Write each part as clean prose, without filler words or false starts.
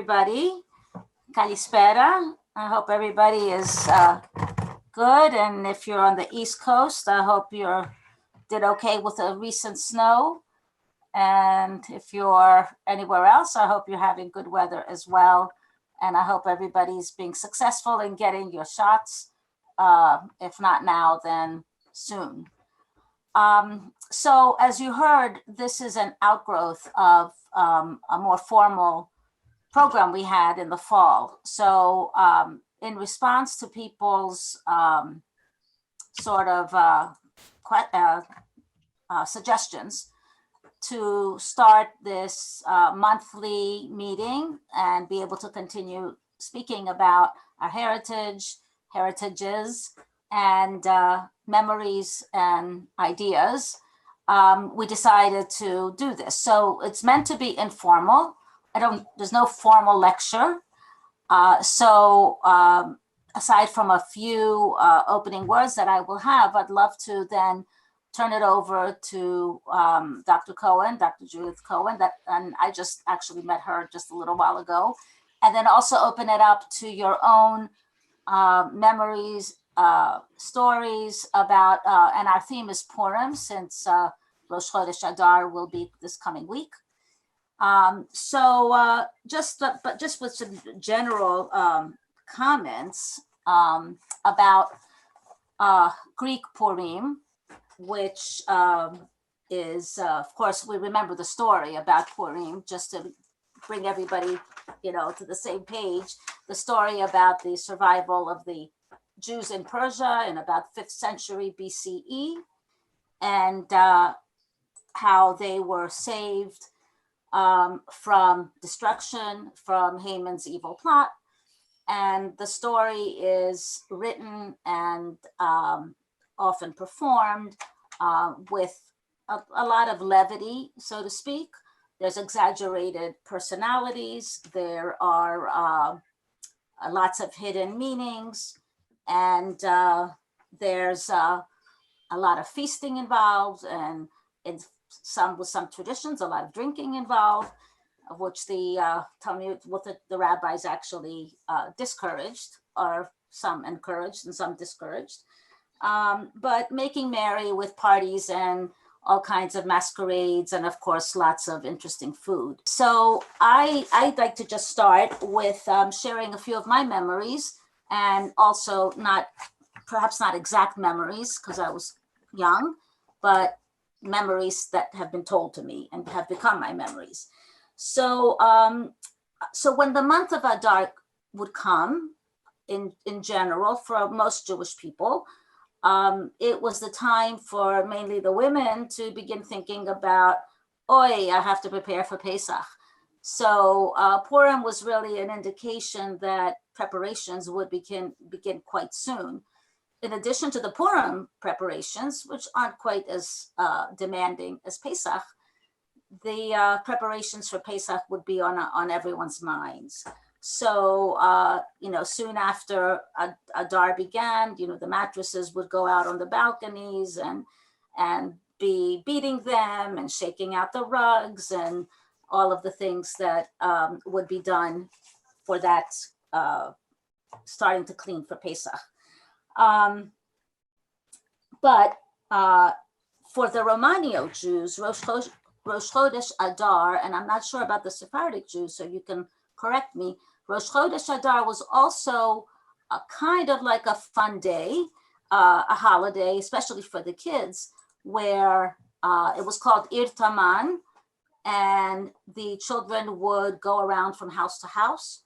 everybody. Kalispera. I hope everybody is good. And if you're on the East Coast, I hope you did okay with the recent snow. And if you're anywhere else, I hope you're having good weather as well. And I hope everybody's being successful in getting your shots. If not now, then soon. So as you heard, this is an outgrowth of a more formal program we had in the fall. So in response to people's suggestions to start this monthly meeting and be able to continue speaking about our heritages, and memories and ideas, we decided to do this. So it's meant to be informal. There's no formal lecture. Aside from a few opening words that I will have, I'd love to then turn it over to Dr. Judith Cohen, and I just actually met her just a little while ago, and then also open it up to your own memories, stories about, and our theme is Purim, since Rosh Chodesh Adar will be this coming week. Just with some general comments about Greek Purim, which is, of course, we remember the story about Purim, just to bring everybody, to the same page. The story about the survival of the Jews in Persia in about 5th century BCE, and how they were saved from destruction, from Haman's evil plot. And the story is written and often performed with a lot of levity, so to speak. There's exaggerated personalities. There are lots of hidden meanings, and there's a lot of feasting involved, and with some traditions, a lot of drinking involved, of which the Talmud, the rabbis actually discouraged, or some encouraged and some discouraged. But making merry with parties and all kinds of masquerades, and of course, lots of interesting food. So I'd like to just start with sharing a few of my memories, and also perhaps not exact memories, because I was young, but memories that have been told to me and have become my memories. So when the month of Adar would come, in general, for most Jewish people, it was the time for mainly the women to begin thinking about, I have to prepare for Pesach. So Purim was really an indication that preparations would begin quite soon. In addition to the Purim preparations, which aren't quite as demanding as Pesach, the preparations for Pesach would be on everyone's minds. So, soon after Adar began, the mattresses would go out on the balconies and be beating them and shaking out the rugs and all of the things that would be done for that, starting to clean for Pesach. But for the Romanio Jews, Rosh Chodesh Adar, and I'm not sure about the Sephardic Jews, so you can correct me, Rosh Chodesh Adar was also a kind of like a fun day, a holiday, especially for the kids, where it was called Ir Taman, and the children would go around from house to house,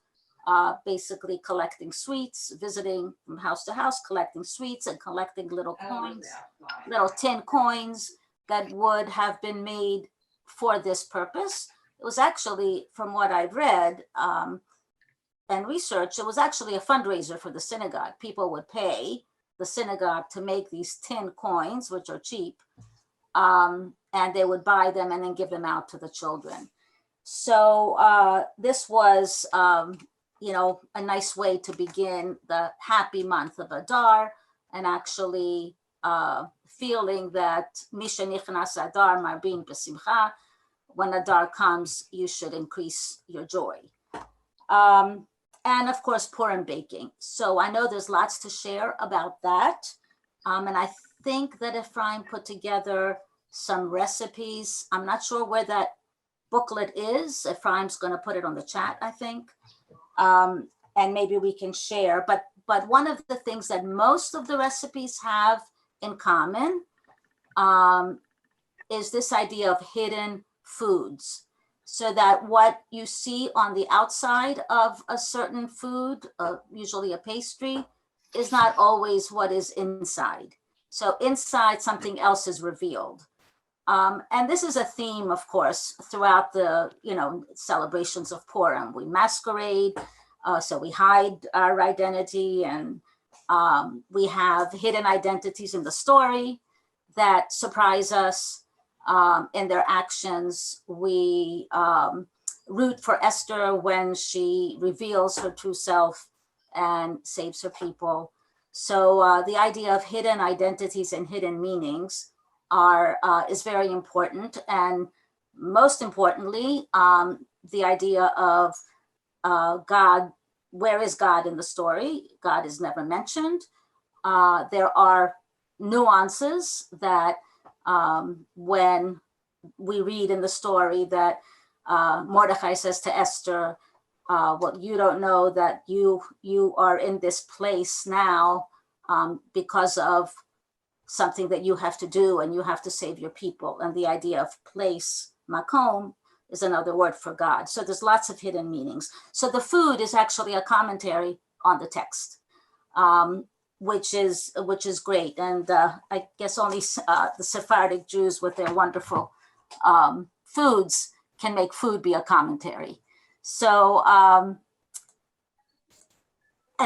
basically collecting sweets, visiting from house to house, collecting sweets and collecting little coins, little tin coins that would have been made for this purpose. It was actually, from what I've read and researched, it was actually a fundraiser for the synagogue. People would pay the synagogue to make these tin coins, which are cheap, and they would buy them and then give them out to the children. So this was, a nice way to begin the happy month of Adar, and actually feeling that Misha Nichnas Adar Marbin B'Simcha, when Adar comes, you should increase your joy. And of course, Purim baking. So I know there's lots to share about that. And I think that Ephraim put together some recipes. I'm not sure where that booklet is. Ephraim's going to put it on the chat, I think. And maybe we can share. But one of the things that most of the recipes have in common is this idea of hidden foods. So that what you see on the outside of a certain food, usually a pastry, is not always what is inside. So inside, something else is revealed. And this is a theme, of course, throughout the celebrations of Purim. We masquerade, so we hide our identity, and we have hidden identities in the story that surprise us. In their actions. We root for Esther when she reveals her true self and saves her people. So the idea of hidden identities and hidden meanings is very important. And most importantly, the idea of God, where is God in the story? God is never mentioned. There are nuances that when we read in the story that Mordecai says to Esther, well, you don't know that you are in this place now because of something that you have to do, and you have to save your people. And the idea of place, makom, is another word for God. So there's lots of hidden meanings. So the food is actually a commentary on the text. Which is great. And I guess only the Sephardic Jews with their wonderful foods can make food be a commentary. So, and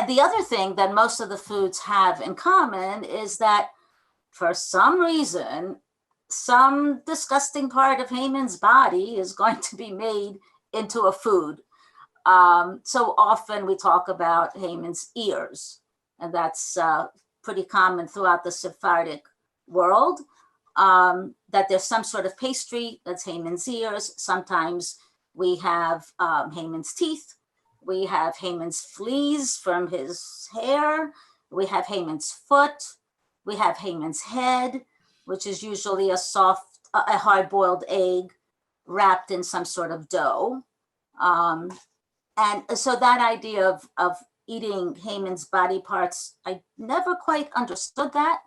the other thing that most of the foods have in common is that for some reason, some disgusting part of Haman's body is going to be made into a food. So often we talk about Haman's ears. And that's pretty common throughout the Sephardic world, that there's some sort of pastry that's Haman's ears. Sometimes we have Haman's teeth. We have Haman's fleas from his hair. We have Haman's foot. We have Haman's head, which is usually a hard-boiled egg wrapped in some sort of dough. And so that idea of eating Haman's body parts, I never quite understood that,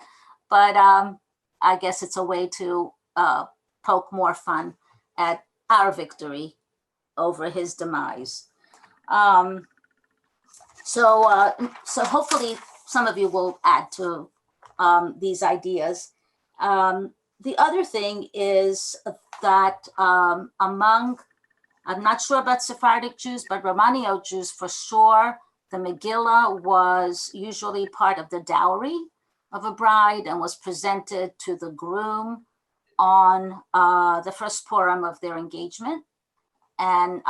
but I guess it's a way to poke more fun at our victory over his demise. So hopefully some of you will add to these ideas. The other thing is that among, I'm not sure about Sephardic Jews, but Romaniot Jews for sure, the Megillah was usually part of the dowry of a bride and was presented to the groom on the first Purim of their engagement. And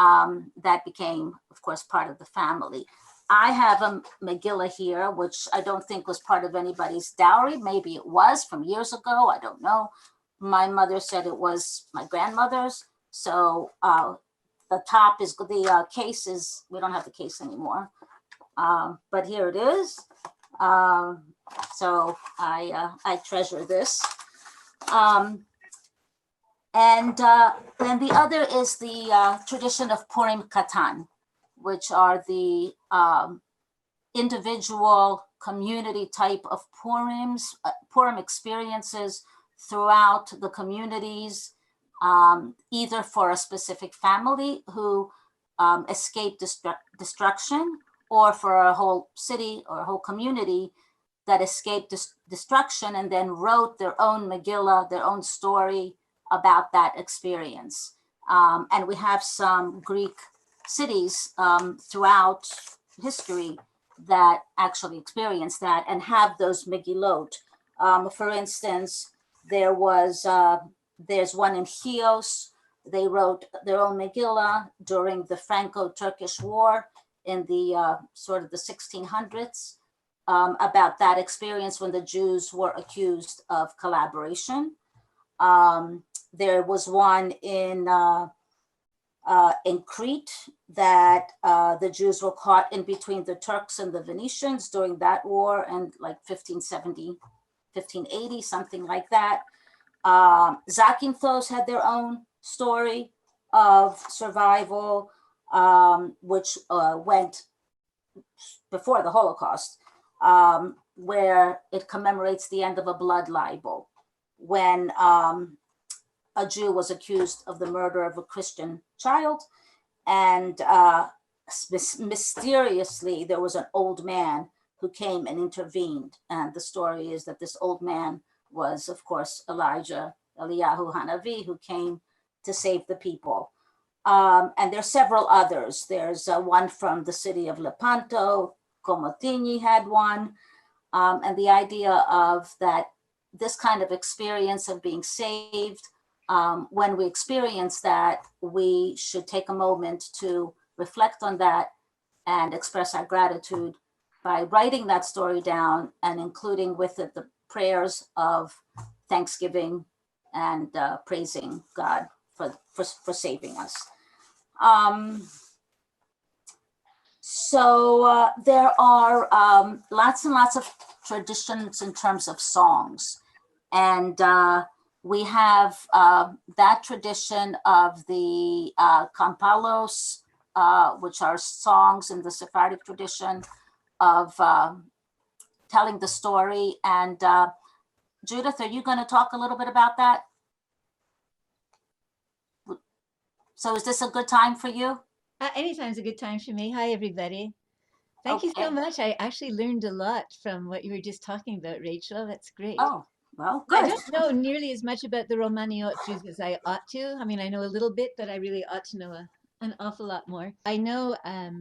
that became, of course, part of the family. I have a Megillah here, which I don't think was part of anybody's dowry. Maybe it was from years ago. I don't know. My mother said it was my grandmother's. So the top is, the case is, we don't have the case anymore. But here it is. So I treasure this. And then the other is the tradition of Purim Katan, which are the individual community type of Purim experiences throughout the communities, either for a specific family who escaped destruction, or for a whole city or a whole community that escaped destruction and then wrote their own Megillah, their own story about that experience. And we have some Greek cities throughout history that actually experience that and have those Megillot. For instance, there's one in Chios. They wrote their own Megillah during the Franco-Turkish War in the sort of the 1600s, about that experience when the Jews were accused of collaboration. There was one in in Crete, that the Jews were caught in between the Turks and the Venetians during that war, and like 1570, 1580, something like that. Zakynthos had their own story of survival, which went before the Holocaust, where it commemorates the end of a blood libel, when a Jew was accused of the murder of a Christian child, and mysteriously there was an old man who came and intervened. And the story is that this old man was, of course, Eliyahu Hanavi, who came to save the people. And there's several others. There's one from the city of Lepanto. Komotini had one. And the idea of that, this kind of experience of being saved, when we experience that, we should take a moment to reflect on that and express our gratitude by writing that story down and including with it the prayers of thanksgiving and praising God for saving us. So there are lots and lots of traditions in terms of songs. And we have that tradition of the Kampalos, which are songs in the Sephardic tradition of telling the story. And Judith, are you going to talk a little bit about that? So is this a good time for you? Anytime's a good time for me. Hi, everybody. Thank you so much. I actually learned a lot from what you were just talking about, Rachel. That's great. Oh, well, good. I don't know nearly as much about the Romaniot Jews as I ought to. I mean, I know a little bit, but I really ought to know an awful lot more. I know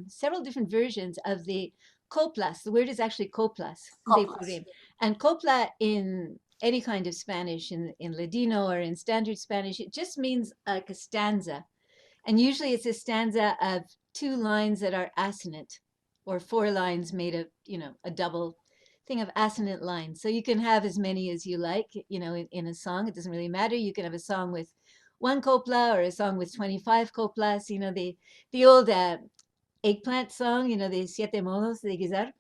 several different versions of the coplas. The word is actually coplas. De Purim. And copla in any kind of Spanish, in Ladino or in standard Spanish, it just means like a stanza. And usually it's a stanza of 2 lines that are assonant, or 4 lines made of, a double thing of assonant lines. So you can have as many as you like, in a song. It doesn't really matter. You can have a song with 1 copla or a song with 25 coplas. The old eggplant song, the Siete Modos de Guisar.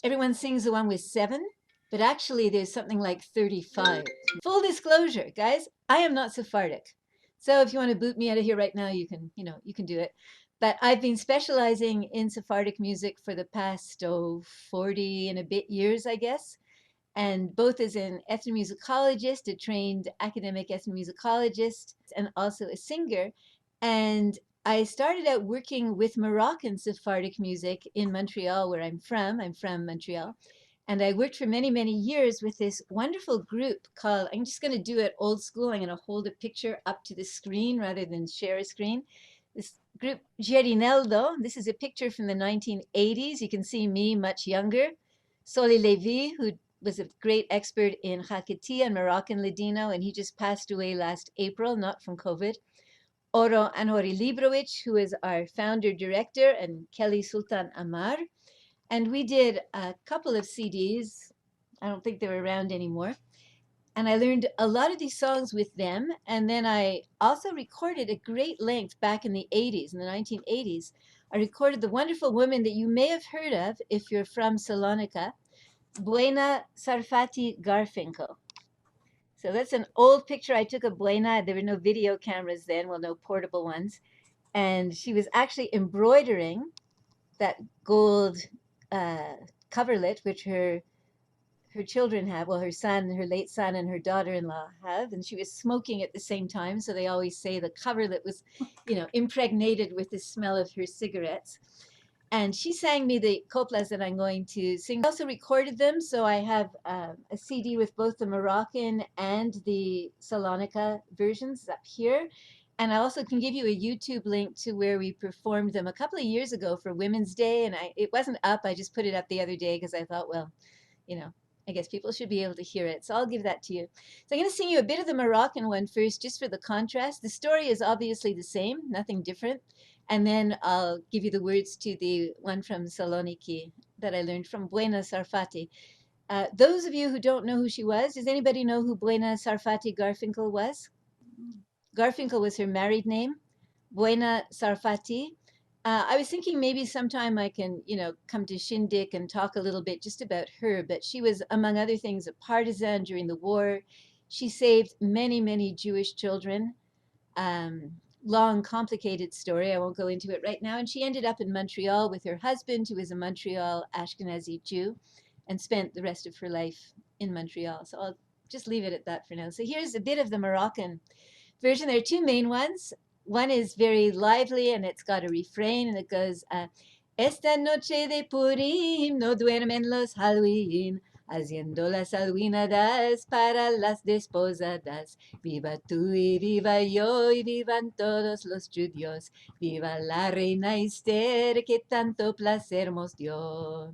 Everyone sings the one with 7, but actually there's something like 35. Full disclosure, guys, I am not Sephardic. So if you want to boot me out of here right now, you can do it. But I've been specializing in Sephardic music for the past 40 and a bit years, I guess. And both as an ethnomusicologist, a trained academic ethnomusicologist, and also a singer. And I started out working with Moroccan Sephardic music in Montreal, where I'm from. I'm from Montreal. And I worked for many, many years with this wonderful group called, I'm just going to do it old school. I'm going to hold a picture up to the screen rather than share a screen. This group, Gerineldo, this is a picture from the 1980s. You can see me much younger. Soli Levi, who was a great expert in Hakati and Moroccan Ladino, and he just passed away last April, not from COVID. Oro Anhori Librovic, who is our founder director, and Kelly Sultan Amar. And we did a couple of CDs. I don't think they're around anymore. And I learned a lot of these songs with them. And then I also recorded at great length back in the 80s, in the 1980s. I recorded the wonderful woman that you may have heard of if you're from Salonika, Buena Sarfati Garfinkel. So that's an old picture I took of Buena. There were no video cameras then, well, no portable ones. And she was actually embroidering that gold coverlet, which her children have, well, her son, her late son, and her daughter-in-law have, and she was smoking at the same time. So they always say the coverlet was, impregnated with the smell of her cigarettes. And she sang me the coplas that I'm going to sing. I also recorded them, so I have a CD with both the Moroccan and the Salonika versions up here. And I also can give you a YouTube link to where we performed them a couple of years ago for Women's Day. And it wasn't up. I just put it up the other day because I thought, well, I guess people should be able to hear it. So I'll give that to you. So I'm going to sing you a bit of the Moroccan one first, just for the contrast. The story is obviously the same, nothing different. And then I'll give you the words to the one from Saloniki that I learned from Buena Sarfati. Those of you who don't know who she was, does anybody know who Buena Sarfati Garfinkel was? Garfinkel was her married name. Buena Sarfati. I was thinking maybe sometime I can, come to Shindig and talk a little bit just about her, but she was, among other things, a partisan during the war. She saved many, many Jewish children. Um, Long, complicated story. I won't go into it right now. And she ended up in Montreal with her husband, who is a Montreal Ashkenazi Jew, and spent the rest of her life in Montreal. So I'll just leave it at that for now. So here's a bit of the Moroccan version. There are two main ones. One is very lively and it's got a refrain and it goes, Esta noche de Purim no duermen los Halloween, haciendo las alwinadas para las desposadas. Viva tú y viva yo y vivan todos los judíos. Viva la reina Esther que tanto placer nos dio.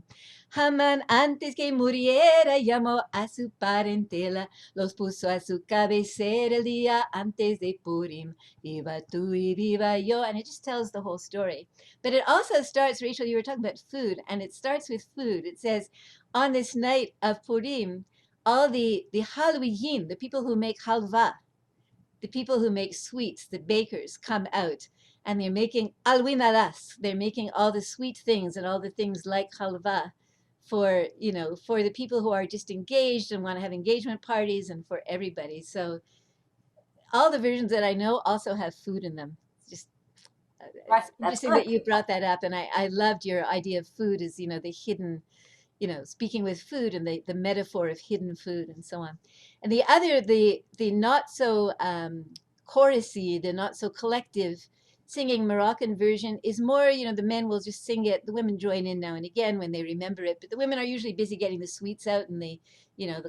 Hamán antes que muriera llamó a su parentela, los puso a su cabecera el día antes de Purim. Viva tú y viva yo. And it just tells the whole story. But it also starts, Rachel, you were talking about food, and it starts with food. It says, on this night of Purim, all the Halloween, the people who make halva, the people who make sweets, the bakers, come out and they're making alwinadas. They're making all the sweet things and all the things like halva for, for the people who are just engaged and want to have engagement parties and for everybody. So all the versions that I know also have food in them. It's just Right, it's that's interesting good. that you brought that up. And I loved your idea of food as, the hidden, speaking with food and the metaphor of hidden food and so on. And the other, the not so chorusy, the not so collective singing Moroccan version is more, the men will just sing it. The women join in now and again when they remember it, but the women are usually busy getting the sweets out and the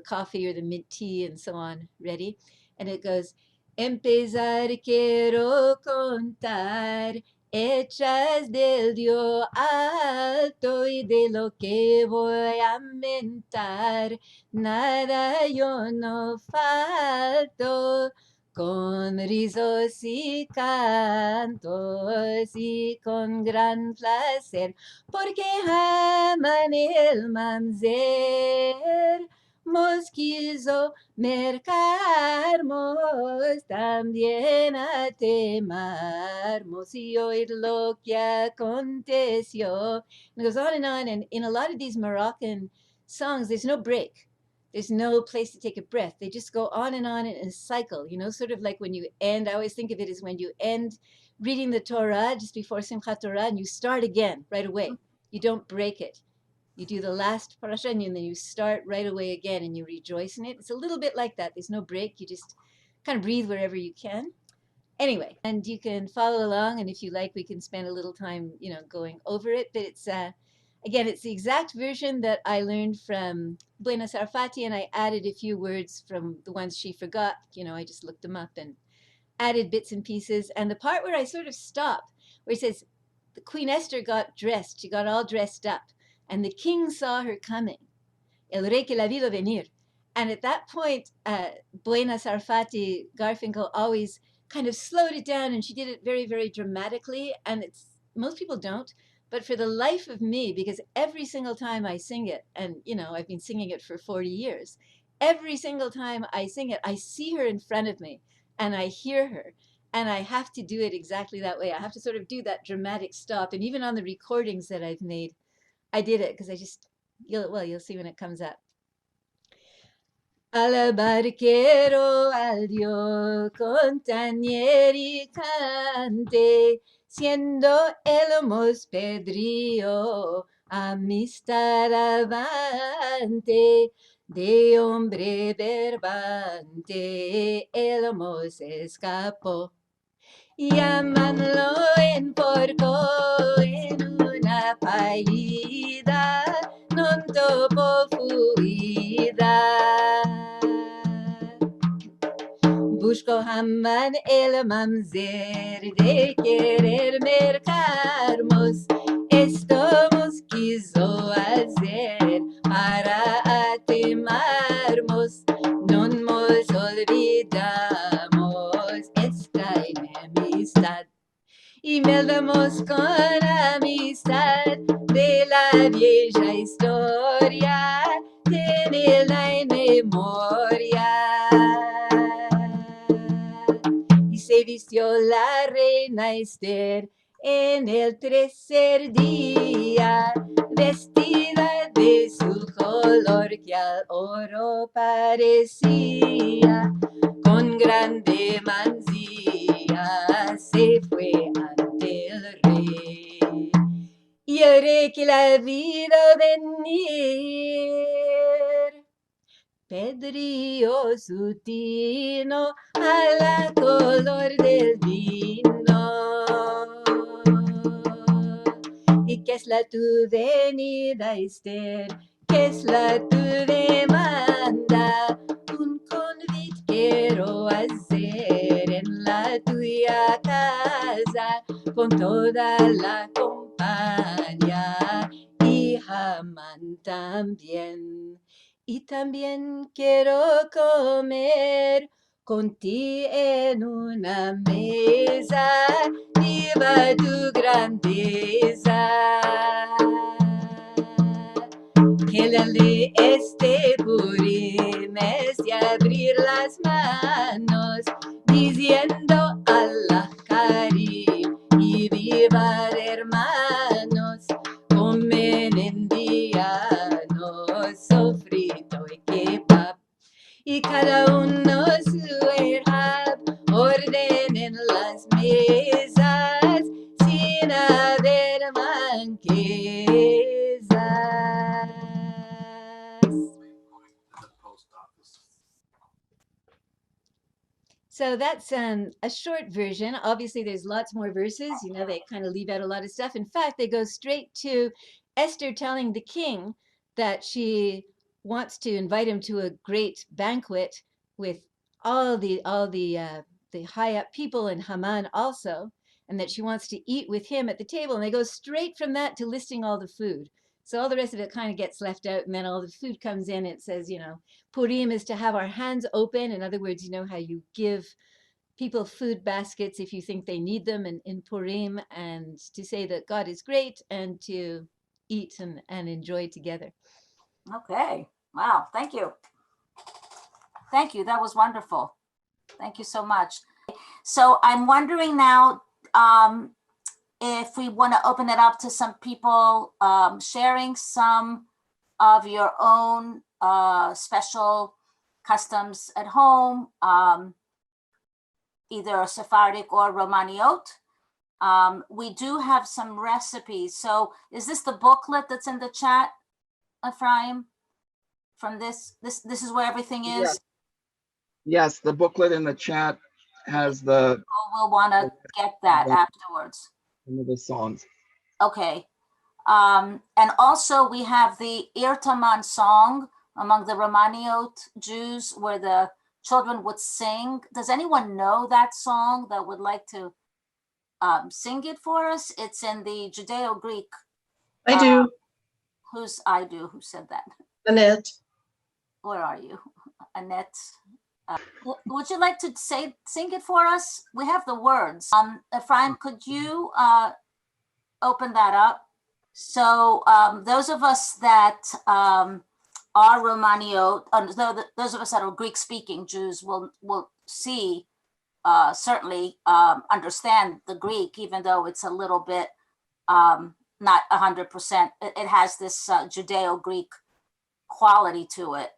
coffee or the mint tea and so on ready. And it goes, Empezar quiero contar hechas del Dios alto y de lo que voy a mentar, nada yo no falto, con rizos y cantos y con gran placer, porque aman el mamzer, mos quiso mercarmos también a temarmos y oír lo que aconteció. And it goes on, and in a lot of these Moroccan songs, there's no break. There's no place to take a breath. They just go on in a cycle, sort of like when you end, I always think of it as when you end reading the Torah just before Simchat Torah and you start again right away. You don't break it. You do the last parasha and then you start right away again and you rejoice in it. It's a little bit like that. There's no break. You just kind of breathe wherever you can. Anyway, and you can follow along, and if you like, we can spend a little time, going over it. But it's again, it's the exact version that I learned from Buena Sarfati, and I added a few words from the ones she forgot. I just looked them up and added bits and pieces. And the part where I sort of stopped, where it says, the Queen Esther got dressed, she got all dressed up, and the king saw her coming. El rey que la vio venir. And at that point, Buena Sarfati Garfinkel always kind of slowed it down, and she did it very, very dramatically. And most people don't, but for the life of me, because every single time I sing it, and I've been singing it for 40 years, every single time I sing it, I see her in front of me, and I hear her, and I have to do it exactly that way. I have to sort of do that dramatic stop, and even on the recordings that I've made, I did it because you'll see when it comes up. Al barquero al dio Contanieri cante, siendo el mospedrío amistad avante, de hombre verbante el mos escapó. Llamanlo en porco en una paida, non topo fuida. Busco Haman el mamzer de querer mercarmos, esto mos quiso hacer para atemarmos, non mos olvidamos esta enemistad. Y meldamos con amistad de la vieja historia, tenerla en memoria. Y se vistió la reina Esther en el tercer día, vestida de su color que al oro parecía, con grande mancilla se fue ante el rey. Y el rey que la vio venir, pedrió su tino a la color del vino. ¿Y qué es la tu venida, Esther? ¿Qué es la tu demanda? Un convite quiero hacer en la tuya casa con toda la compañía y Hamán también. Y también quiero comer contigo en una mesa, viva tu grandeza. Que la ley este Purim es de abrir las manos, diciendo Allah Karim y viva hermanos, comen indianos, sofrito y kebab, y cada uno su erhab, ordenen las mesas sin haber manquezas. So that's a short version. Obviously, there's lots more verses. You know, they kind of leave out a lot of stuff. In fact, they go straight to Esther telling the king that she wants to invite him to a great banquet with all the high up people and Haman also, and that she wants to eat with him at the table. And they go straight from that to listing all the food. So all the rest of it kind of gets left out, and then all the food comes in. It says, you know, Purim is to have our hands open. In other words, you know how you give people food baskets if you think they need them in Purim, and to say that God is great and to eat and enjoy together. Okay. Wow. Thank you. Thank you. That was wonderful. Thank you so much. So I'm wondering now if we want to open it up to some people sharing some of your own special customs at home, either Sephardic or Romaniot. We do have some recipes. So is this the booklet that's in the chat, Ephraim? From this is where everything is? Yes, the booklet in the chat has the We'll want to get that afterwards. some of the songs. Okay. And also we have the Irtaman song among the Romaniot Jews where the children would sing. Does anyone know that song that would like to sing it for us? It's in the Judeo-Greek. I do. Who said that? Annette. Where are you? Annette. Would you like to sing it for us? We have the words. Ephraim, could you open that up? So those of us that are Romaniot, those of us that are Greek-speaking Jews will see, certainly understand the Greek, even though it's a little bit not 100%. It has this Judeo-Greek quality to it.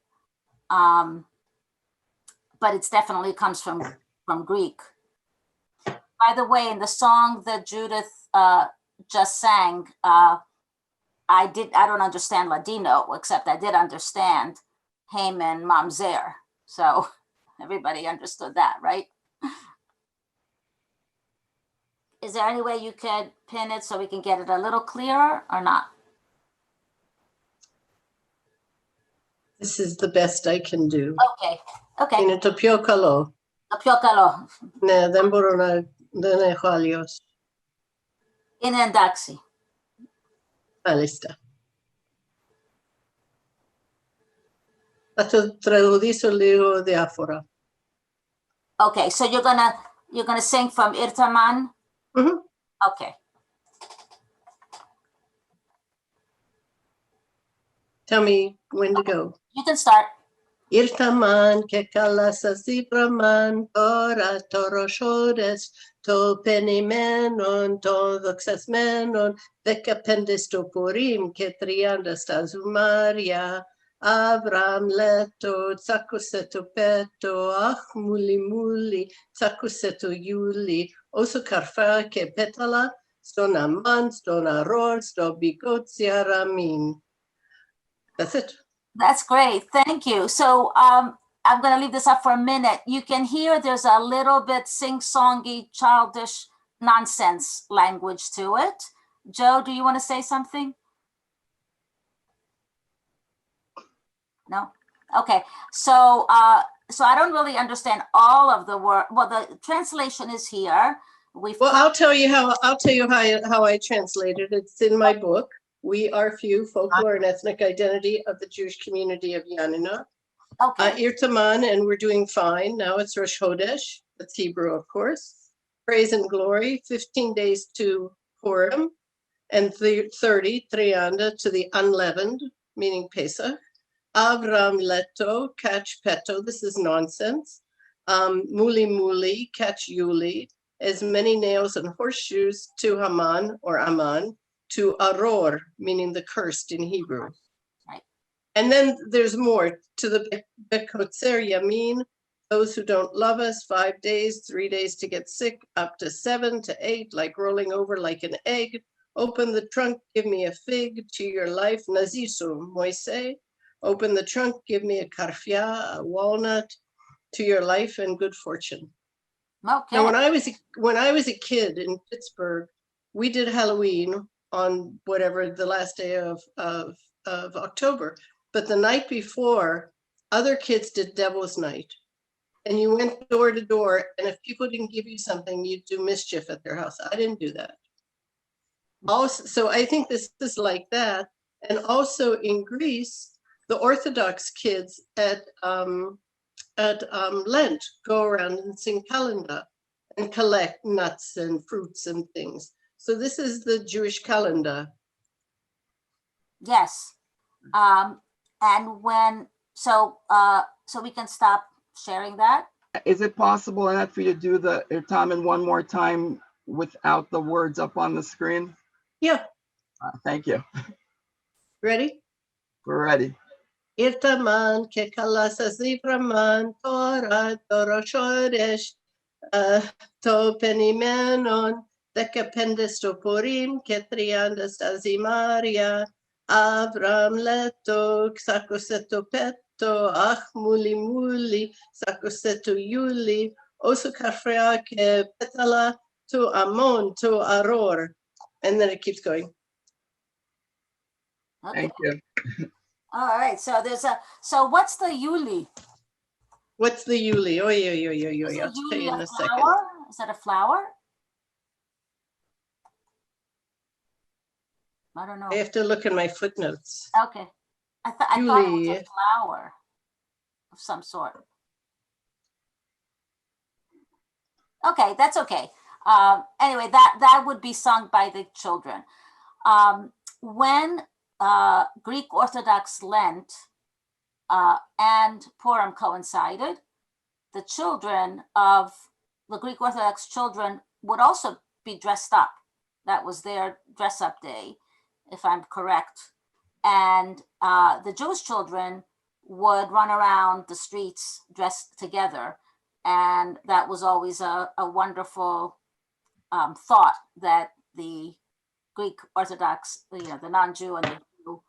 But it's definitely comes from Greek. By the way, in the song that Judith just sang, I don't understand Ladino, except I did understand Haman Mamzer. So everybody understood that, right? Is there any way you could pin it so we can get it a little clearer or not? This is the best I can do. Okay. Okay. Είναι το πιο καλό. Το πιο καλό. Ναι, δεν μπορώ να, δεν έχω αλλιώς. Είναι εντάξει. Μάλιστα. Θα το τραγουδήσω λίγο διάφορα. Okay, so you're gonna sing from Irtaman? Mm-hmm. Okay. Tell me when to go. You can start. Irtaman ke kalasa sipraman ora toroshodes to penimenon, to doxasmenon, decapendis to Purim, ketrianda stazumaria, Avram leto, tsakuseto peto, ach muli muli, tsakuseto yuli, oso karfa ke petala, stona man, stona ror, sto bigotsia ramin. That's it. That's great. Thank you. So I'm going to leave this up for a minute. You can hear there's a little bit sing-songy, childish nonsense language to it. Joe, do you want to say something? No? Okay. So so I don't really understand all of the word. Well, the translation is here. Well, I'll tell you how I translated it. It's in my book. We Are Few, Folklore and Ethnic Identity of the Jewish Community of Yanina. Okay. Irtaman, and we're doing fine. Now it's Rosh Chodesh. That's Hebrew, of course. Praise and glory, 15 days to Purim, and 30, Trianda, to the unleavened, meaning Pesach. Avram Leto, catch Peto. This is nonsense. Muli Muli, catch Yuli. As many nails and horseshoes to Haman or Aman, to Aror, meaning the cursed in Hebrew. Right. And then there's more to the Bekotzer Yamin, those who don't love us, 5 days, 3 days to get sick, up to 7 to 8, like rolling over like an egg. Open the trunk, give me a fig to your life, Nazisu, Moise. Open the trunk, give me a karfia, a walnut to your life and good fortune. Okay. Now, when I was a kid in Pittsburgh, we did Halloween on whatever the last day of October. But the night before, other kids did Devil's Night. And you went door to door, and if people didn't give you something, you'd do mischief at their house. I didn't do that. Also, so I think this is like that. And also in Greece, the Orthodox kids at Lent go around and sing calendar and collect nuts and fruits and things. So this is the Jewish calendar. Yes. And when, so we can stop sharing that. Is it possible, Annette, for you to do the Irtaman one more time without the words up on the screen? Yeah. Thank you. Ready? We're ready. Irtaman ke kalasa zivraman Torah Shoresh to penimenon decapendes to Purim ketriandas azimaria Avram leto xacoseto peto ach muli muli xacoseto yuli osukafrea ke petala to Amon to Aror, and then it keeps going. Okay. Thank you. All right. So so what's the Yuli? What's the Yuli? Oh, Is I'll tell Yuli you in a a second. flower? Is that a flower? I don't know. I have to look in my footnotes. Okay. I thought it was Yuli. a flower of some sort. Okay, that's okay. Anyway, that would be sung by the children. When Greek Orthodox Lent and Purim coincided, the children of the Greek Orthodox children would also be dressed up. That was their dress up day, if I'm correct. And the Jewish children would run around the streets dressed together. And that was always a wonderful thought that the Greek Orthodox, the non-Jew and the Jew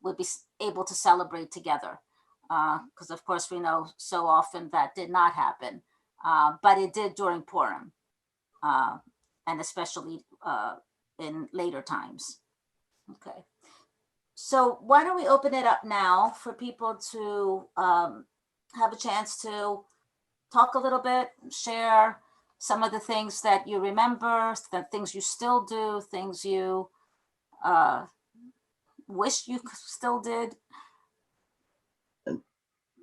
would be able to celebrate together. Because of course we know so often that did not happen, but it did during Purim, and especially in later times. Okay, so why don't we open it up now for people to have a chance to talk a little bit, share some of the things that you remember, the things you still do, things you wish you still did.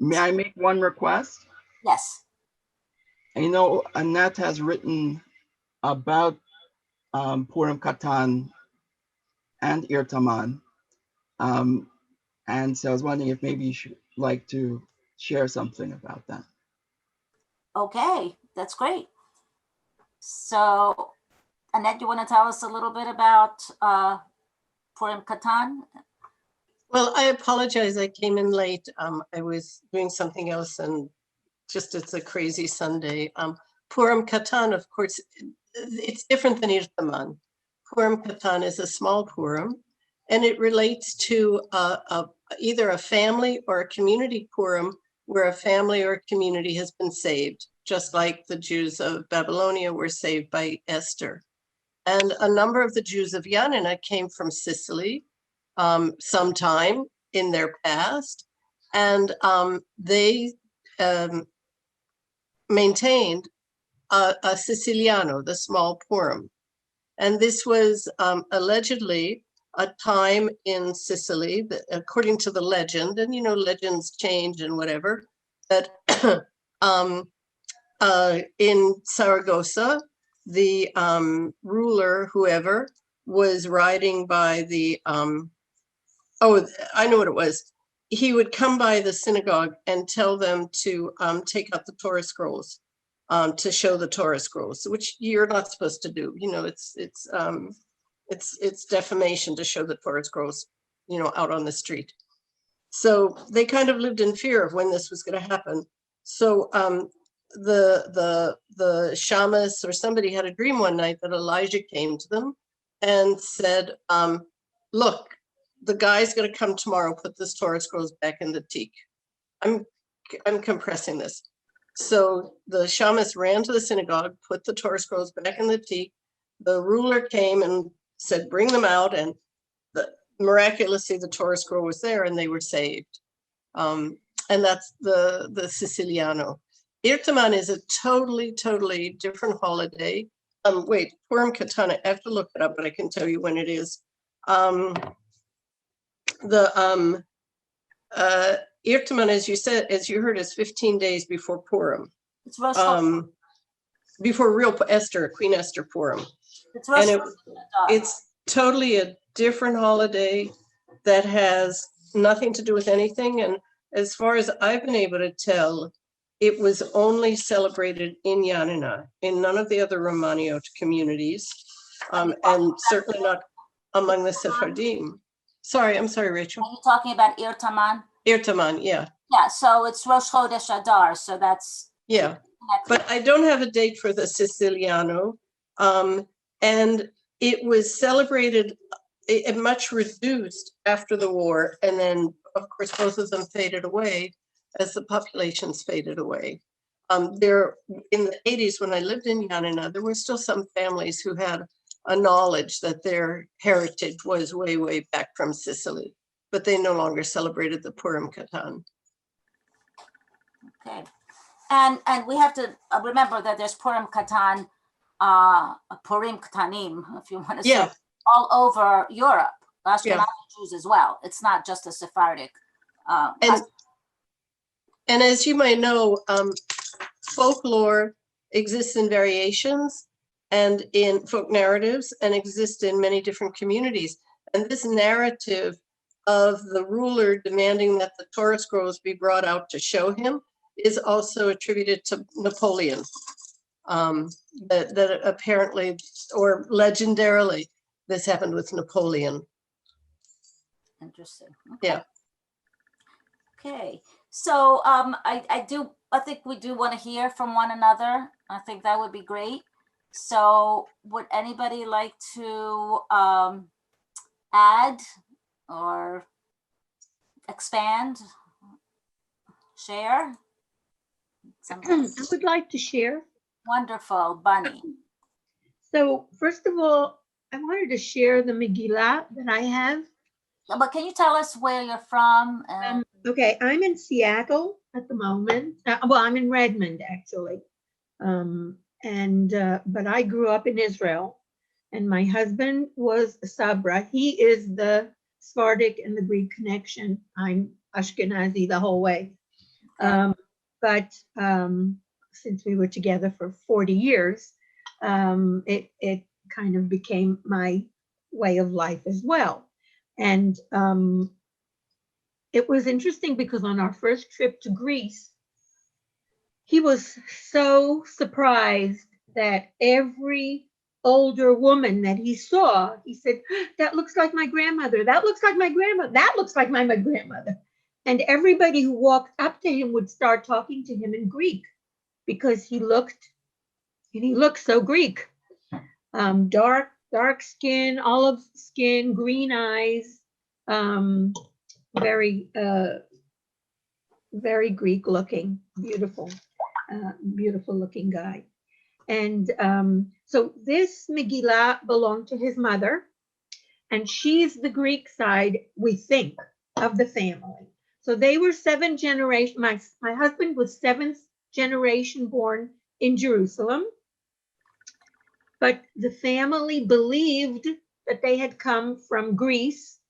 May I make one request? Yes. You know, Annette has written about Purim Katan and Irtaman. And so I was wondering if maybe you should like to share something about that. Okay, that's great. So, Annette, you want to tell us a little bit about Purim Katan? Well, I apologize. I came in late. I was doing something else, and just it's a crazy Sunday. Purim Katan, of course, it's different than Irtaman. Purim Katan is a small Purim, and it relates to either a family or a community Purim where a family or a community has been saved, just like the Jews of Babylonia were saved by Esther. And a number of the Jews of Yanina came from Sicily sometime in their past, and they maintained a Siciliano, the small Purim. And this was allegedly a time in Sicily, that, according to the legend, and you know, legends change and whatever, that in Saragossa, the ruler, whoever, was riding by the, oh, I know what it was. He would come by the synagogue and tell them to take out the Torah scrolls, to show the Torah scrolls, which you're not supposed to do. You know, it's defamation to show the Torah scrolls, you know, out on the street. So they kind of lived in fear of when this was going to happen. So the shamus or somebody had a dream one night that Elijah came to them and said, look, the guy's going to come tomorrow, put this Torah scrolls back in the teak. I'm compressing this. So the shamus ran to the synagogue, put the Torah scrolls back in the teak. The ruler came and said, bring them out. And miraculously, the Torah scroll was there and they were saved. And that's the Siciliano. Irtaman is a totally different holiday. Wait, Purim Katana, I have to look it up, but I can tell you when it is. Irtaman, as you said, as you heard, is 15 days before Purim. It's Rosh Hashanah. Before real Esther, Queen Esther Purim. It's Rosh And Hashanah. it's totally a different holiday that has nothing to do with anything. And as far as I've been able to tell, it was only celebrated in Yanina, in none of the other Romaniot communities, and certainly not among the Sephardim. Sorry, I'm sorry, Rachel. Are you talking about Irtaman? Irtaman, yeah. Yeah, so it's Rosh Chodesh Adar, so that's... Yeah, but I don't have a date for the Siciliano. And it was celebrated much reduced after the war. And then, of course, both of them faded away as the populations faded away. There, in the 80s, when I lived in Yanina, there were still some families who had a knowledge that their heritage was way back from Sicily, but they no longer celebrated the Purim Katan. Okay. And we have to remember that there's Purim Katan, Purim Katanim, if you want to say, all over Europe, Ashkenazi Jews as well. It's not just a Sephardic. And as you might know, folklore exists in variations and in folk narratives and exists in many different communities. And this narrative of the ruler demanding that the Torah scrolls be brought out to show him is also attributed to Napoleon. That apparently, or legendarily, this happened with Napoleon. Interesting. Okay. Yeah. Okay. So I think we do want to hear from one another. I think that would be great. So would anybody like to add or expand, share? I would like to share. Wonderful, Bunny. So first of all, I wanted to share the Megillah that I have. But can you tell us where you're from? Okay, I'm in Seattle at the moment. Well, I'm in Redmond actually. But I grew up in Israel, and my husband was a Sabra. He is the Sephardic and the Greek connection. I'm Ashkenazi the whole way. But since we were together for 40 years, it kind of became my way of life as well. And it was interesting because on our first trip to Greece, he was so surprised that every older woman that he saw, he said, that looks like my grandmother. That looks like my grandmother. That looks like my grandmother. And everybody who walked up to him would start talking to him in Greek because he looked so Greek. Dark skin, olive skin, green eyes, very Greek looking, beautiful looking guy. And so this Megillah belonged to his mother, and she's the Greek side, we think, of the family. So they were 7 generations. My husband was 7th generation born in Jerusalem, but the family believed that they had come from Greece,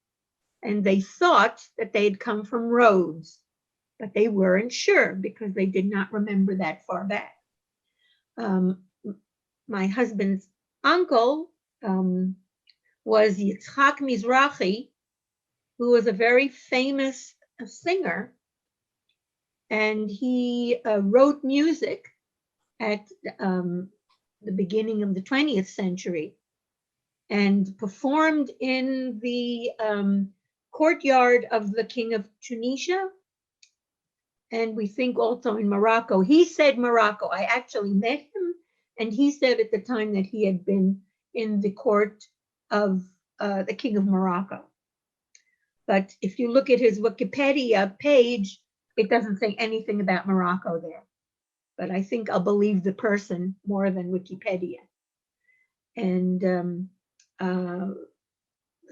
and they thought that they had come from Rhodes, but they weren't sure because they did not remember that far back. My husband's uncle was Yitzhak Mizrahi, who was a very famous singer, and he wrote music at the beginning of the 20th century and performed in the courtyard of the King of Tunisia, and we think also in Morocco. He said Morocco. I actually met him, and he said at the time that he had been in the court of the King of Morocco. But if you look at his Wikipedia page, it doesn't say anything about Morocco there. But I think I'll believe the person more than Wikipedia. And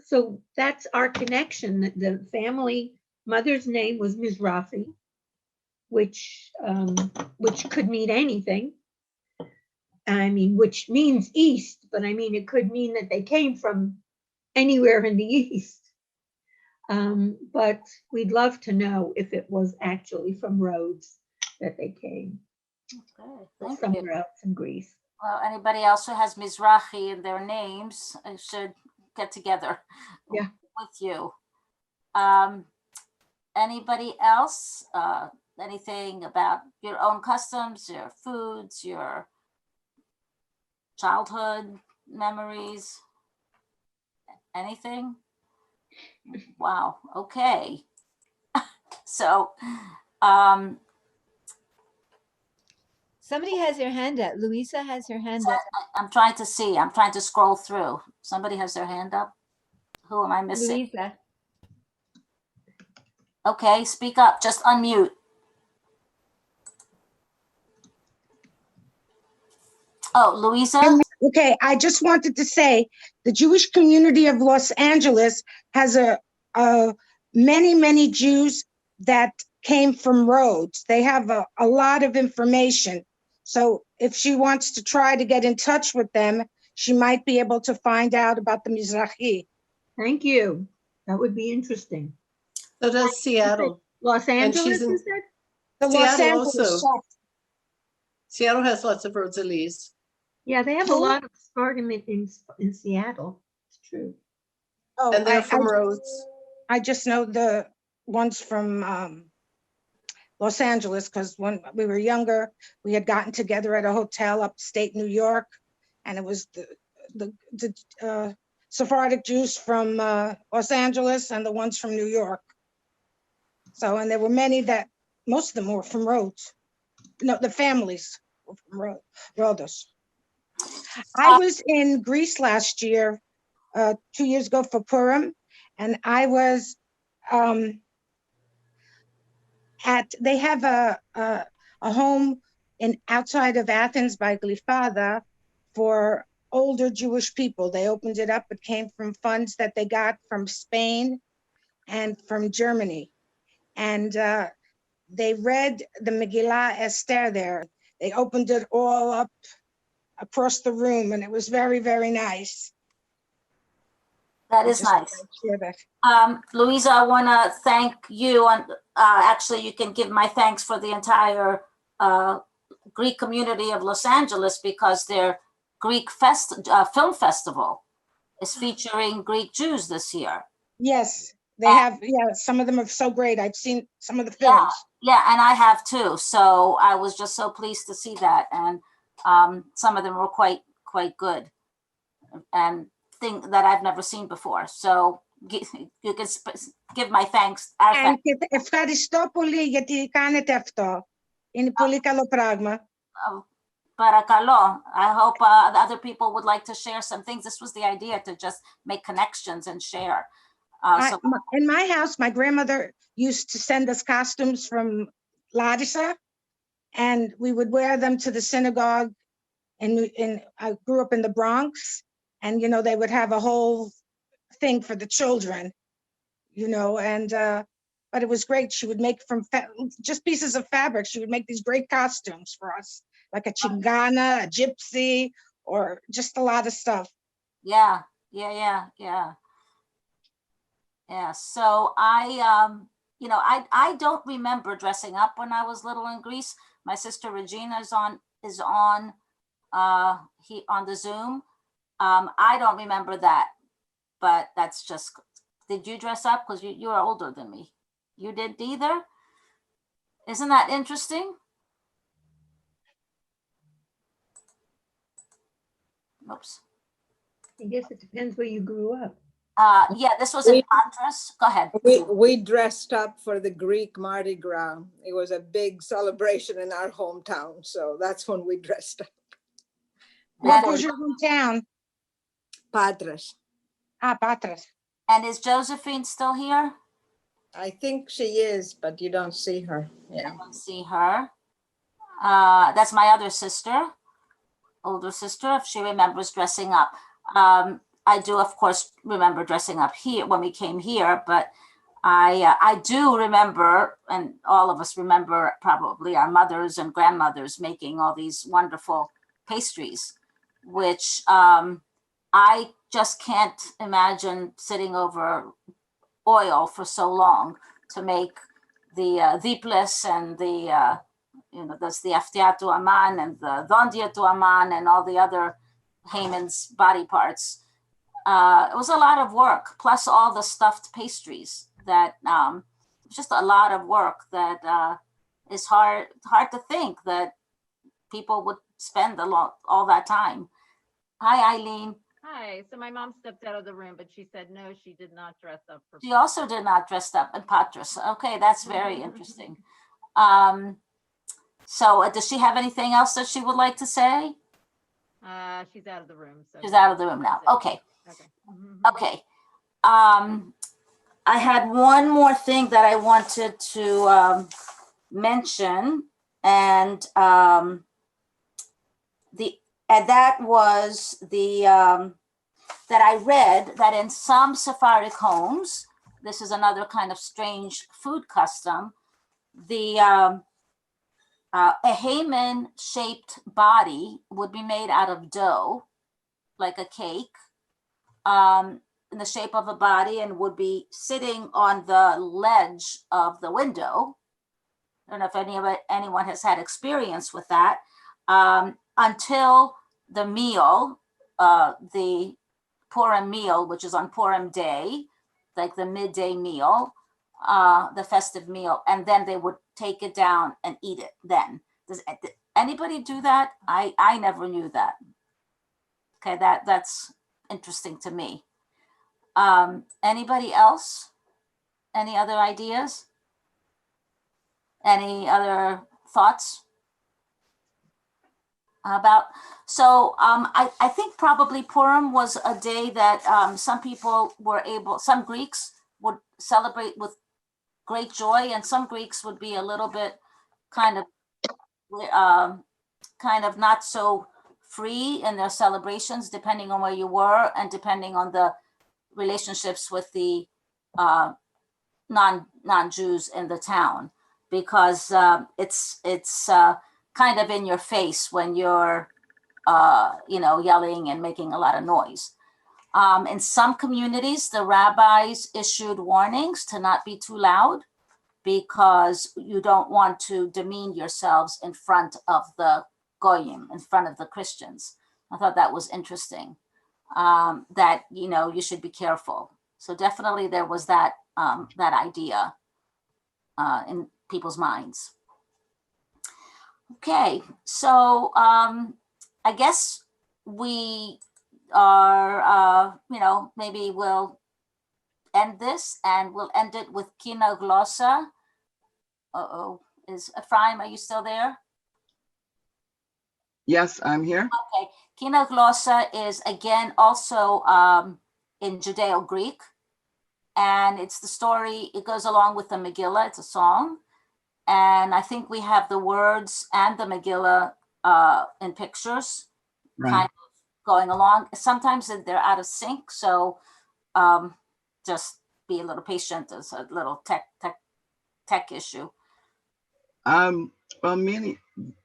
so that's our connection. The family mother's name was Mizrahi, which could mean anything. I mean, which means east, but I mean, it could mean that they came from anywhere in the east. But we'd love to know if it was actually from Rhodes that they came. Okay, Or thank somewhere you. else in Greece. Well, anybody else who has Mizrahi in their names should get together Yeah. with you. Anybody else? Anything about your own customs, your foods, your childhood memories? Anything? Wow. Okay. So, Somebody has their hand up. Louisa has her hand up. I'm trying to see. I'm trying to scroll through. Somebody has their hand up. Who am I missing? Louisa. Okay, speak up. Just unmute. Oh, Louisa? Okay, I just wanted to say the Jewish community of Los Angeles has many Jews that came from Rhodes. They have a lot of information. So if she wants to try to get in touch with them, she might be able to find out about the Mizrahi. Thank you. That would be interesting. So does Seattle. Los And she's Angeles, in- you said? The Los Seattle Angeles also. shop. Seattle has lots of Rosalie's. Yeah, they have a Oh. lot of Sephardim in Seattle. It's true. Oh, And they're from Rhodes. I just know the ones from Los Angeles, because when we were younger, we had gotten together at a hotel upstate New York, and it was the Sephardic Jews from Los Angeles and the ones from New York. So, and there were many that, most of them were from Rhodes. No, the families were from Rhodes. I was in Greece last year, 2 years ago for Purim, and I was they have a home outside of Athens by Glyfada for older Jewish people. They opened it up. It came from funds that they got from Spain and from Germany. And they read the Megillah Esther there. They opened it all up across the room, and it was very nice. That is nice. Louisa, I want to thank you. Actually, you can give my thanks for the entire Greek community of Los Angeles, because their Greek film festival is featuring Greek Jews this year. Yes, they have. Yeah, some of them are so great. I've seen some of the films. Yeah, and I have too. So I was just so pleased to see that. And Some of them were quite good and thing that I've never seen before. So you can give my thanks. Our And ευχαριστώ πολύ γιατί κάνετε αυτό. Είναι πολύ καλό πράγμα. Parakalo. I hope the other people would like to share some things. This was the idea, to just make connections and share. In my house, my grandmother used to send us costumes from Larissa, and we would wear them to the synagogue. And I grew up in the Bronx, and they would have a whole thing for the children, and but it was great. She would make from just pieces of fabric. She would make these great costumes for us, like a chingana, a gypsy, or just a lot of stuff. Yeah. So I don't remember dressing up when I was little in Greece. My sister Regina is on the Zoom. I don't remember that, but that's just. Did you dress up? Because you are older than me. You didn't either? Isn't that interesting? Oops. I guess it depends where you grew up. Yeah, this was in Patras. Go ahead. We dressed up for the Greek Mardi Gras. It was a big celebration in our hometown. So that's when we dressed up. What was your hometown? Patras. Patras. And is Josephine still here? I think she is, but you don't see her. Yeah. I don't see her. That's my other sister, older sister, if she remembers dressing up. I do, of course, remember dressing up here when we came here, but I do remember, and all of us remember probably our mothers and grandmothers making all these wonderful pastries, which I just can't imagine sitting over oil for so long to make the diples and that's the aftiatu aman and the dondiatu aman and all the other Haman's body parts. It was a lot of work, plus all the stuffed pastries that just a lot of work that is hard to think that people would spend all that time. Hi, Eileen. Hi. So my mom stepped out of the room, but she said no, she did not dress up for. She also did not dress up in Patras. Okay, that's very interesting. So does she have anything else that she would like to say? She's out of the room. So she's out of the room now. Okay. Okay. I had one more thing that I wanted to mention, and that was that I read that in some Sephardic homes, this is another kind of strange food custom, a Haman-shaped body would be made out of dough, like a cake, in the shape of a body, and would be sitting on the ledge of the window. I don't know if anyone has had experience with that, until the meal, the Purim meal, which is on Purim day, like the midday meal, the festive meal, and then they would take it down and eat it then. Does anybody do that? I never knew that. Okay, that's interesting to me. Anybody else? Any other ideas? Any other thoughts about? So I think probably Purim was a day that some people were some Greeks would celebrate with great joy, and some Greeks would be a little bit kind of not so free in their celebrations, depending on where you were and depending on the relationships with the non-Jews in the town, because it's kind of in your face when you're yelling and making a lot of noise. In some communities, the rabbis issued warnings to not be too loud, because you don't want to demean yourselves in front of the goyim, in front of the Christians. I thought that was interesting, that you should be careful. So definitely there was that idea in people's minds. Okay, so I guess we are, maybe we'll end this and we'll end it with Kinaglosa. Uh-oh, is Ephraim, are you still there? Yes, I'm here. Okay, Kinaglosa is again also in Judeo-Greek, and it's the story, it goes along with the Megillah, it's a song. And I think we have the words and the Megillah in pictures, Right. kind of going along. Sometimes they're out of sync, so just be a little patient. It's a little tech issue. Well, mainly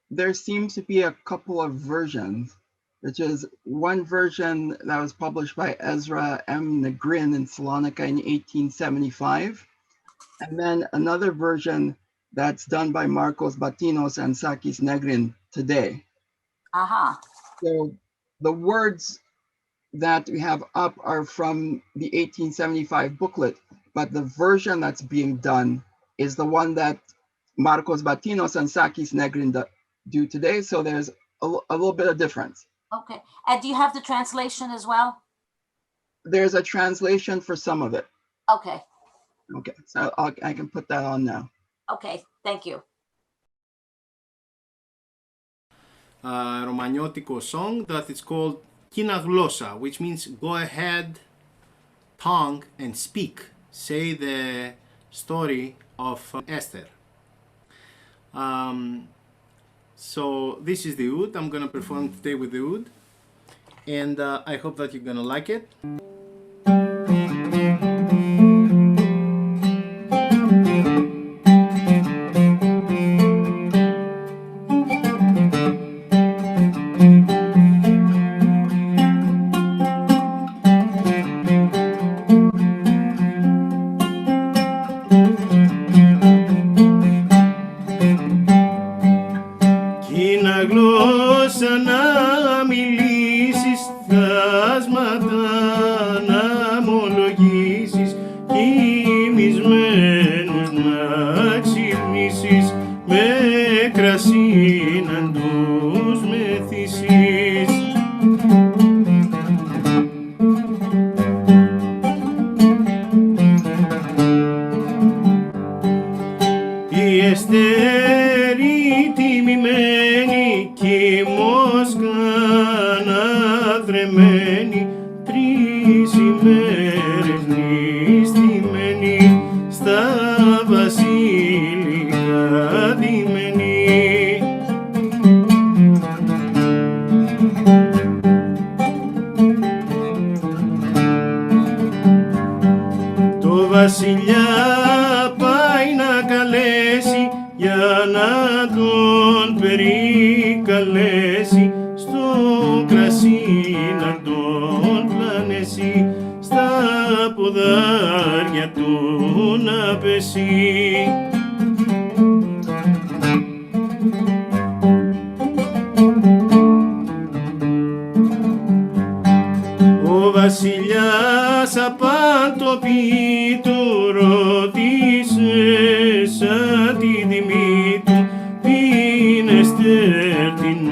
there seems to be a couple of versions, which is one version that was published by Ezra M. Negrin in Salonika in 1875, and then another version that's done by Marcos Batinos and Sakis Negrin today. Uh-huh. So the words that we have up are from the 1875 booklet, but the version that's being done is the one that Marcos Batinos and Sakis Negrin do today. So there's a little bit of difference. Okay, and do you have the translation as well? There's a translation for some of it. Okay. Okay, so I can put that on now. Okay, thank you. Romaniotico song that is called Kinaglosa, which means go ahead, tongue, and speak. Say the story of Esther. So this is the oud. I'm gonna perform today with the oud, and I hope that you're gonna like it. Kinaglosa να μιλήσεις, θαύματα να ομολογήσεις, κοιμισμένους να ξυπνήσεις, με κρασί να τους μεθύσεις. Η Εστέρη τιμημένη κι η Μόσκα αναδρεμένη, 3 ημέρες νηστημένη, στα βασίλικα ντυμένη. Το βασιλιά πάει να καλέσει για να τον περικαλέσει, στο κρασί να τον πλανέσει, στα ποδάρια του να πέσει. Ο βασιλιάς απάντοπι του ρώτησε σαν τη τιμή του την Εστέρ την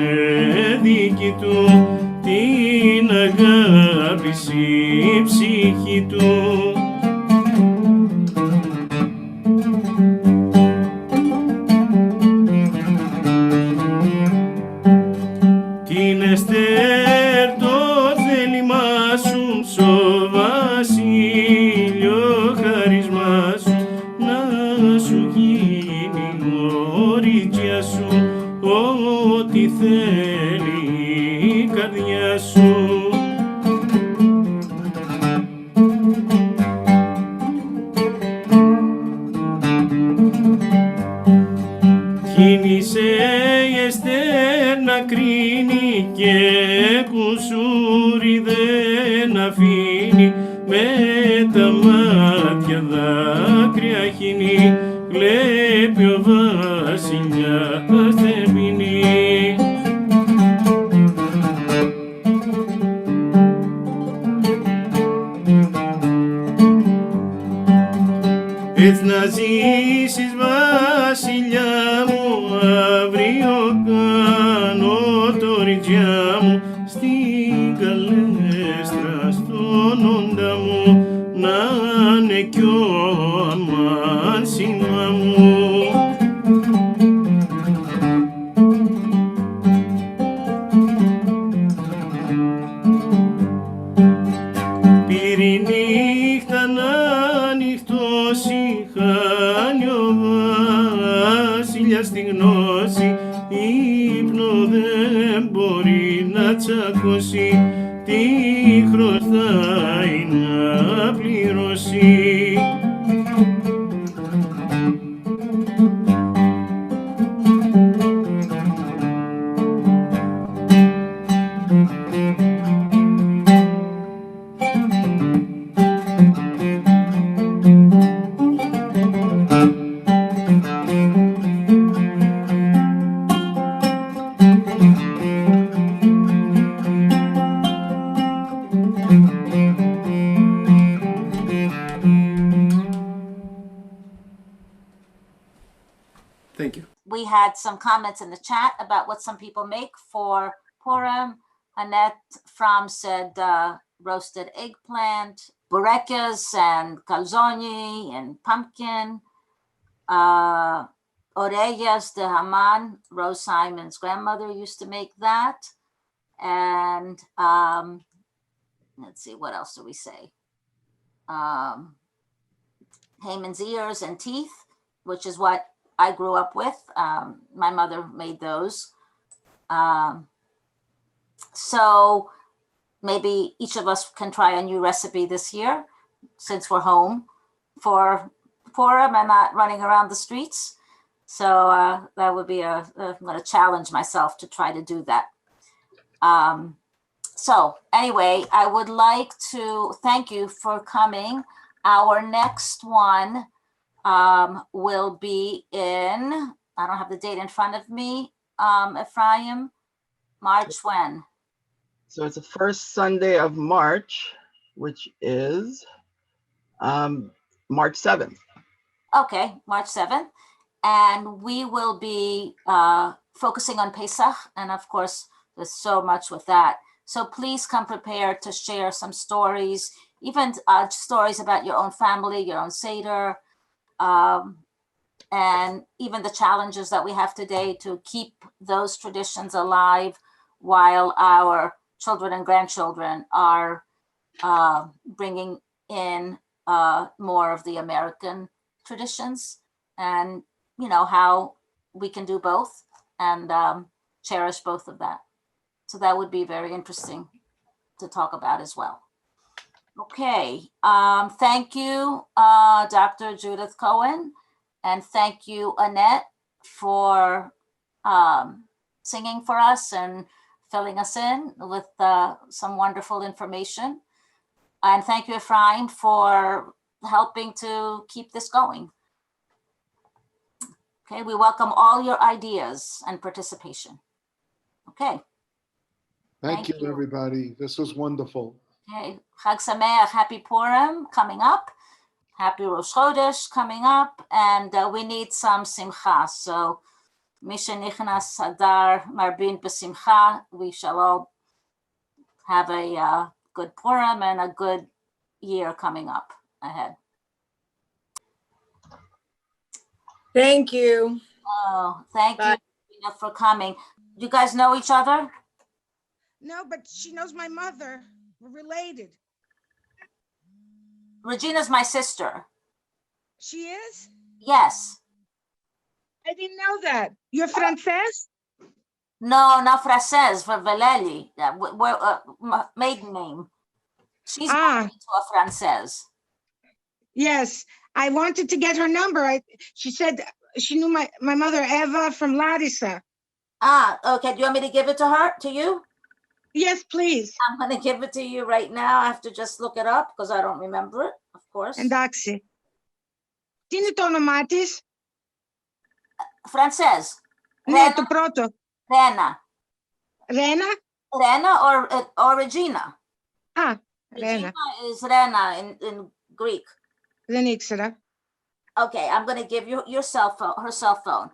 δική του, την αγάπησε η ψυχή του. Την Εστέρ το θέλημά σου, σο βασίλειο χαρισμά σου, να σου γίνει ορίτια σου, ό,τι θέλει η καρδιά σου. Κίνησε η Εστέρ να κρίνει και κουσούρι δεν αφήνει, με τα μάτια δάκρυα χύνει, βλέπει ο βασιλιάς δεν πίνει. Έτσι να ζήσεις βασιλιά μου, αύριο κάνω κοτοριτζιά μου στην καλέστρα στον όντα μου να είναι κι ο αμάρσιμα μου. Νύχτα να νυχτώσει, χάνει ο βασιλιάς τη γνώση, ύπνο δεν μπορεί να τσακώσει, τι χρωστάει να πληρώσει. Thank you. We had some comments in the chat about what some people make for Purim. Annette Fromm said roasted eggplant, burekas and calzone and pumpkin. Orellas de Haman, Rose Simon's grandmother used to make that. And let's see, what else do we say? Haman's ears and teeth, which is what I grew up with. My mother made those. So maybe each of us can try a new recipe this year, since we're home for Purim and not running around the streets. So that would be I'm going to challenge myself to try to do that. So anyway, I would like to thank you for coming. Our next one will be in, I don't have the date in front of me, Ephraim, March when? So it's the first Sunday of March, which is March 7th. Okay, March 7th. And we will be focusing on Pesach. And of course, there's so much with that. So please come prepared to share some stories, even stories about your own family, your own Seder, and even the challenges that we have today to keep those traditions alive while our children and grandchildren are bringing in more of the American traditions, and you know how we can do both and cherish both of that. So that would be very interesting to talk about as well. Okay, thank you, Dr. Judith Cohen, and thank you, Annette, for singing for us and filling us in with some wonderful information. And thank you, Ephraim, for helping to keep this going. Okay, we welcome all your ideas and participation. Okay. Thank you, everybody. This was wonderful. Okay, Chag Sameach, Happy Purim coming up. Happy Rosh Chodesh coming up. And we need some simcha. So, Misha Nichnas Adar Marbin B'Simcha. We shall all have a good Purim and a good year coming up ahead. Thank you. Oh, thank you for coming. You guys know each other? No, but she knows my mother. We're related. Regina's my sister. She is? Yes. I didn't know that. You're Frances? No, not Frances, for Veleli. Maiden name. She's married to a Frances. Yes, I wanted to get her number. She said she knew my mother Eva from Larissa. Okay. Do you want me to give it to her, to you? Yes, please. I'm going to give it to you right now. I have to just look it up because I don't remember it, of course. Εντάξει. Τι είναι το όνομά της? Frances. Ναι, το πρώτο. Rena. Rena? Rena or Regina? Rena. Regina is Rena in Greek. Δεν ήξερα. Okay, I'm going to give you your cell phone, her cell phone.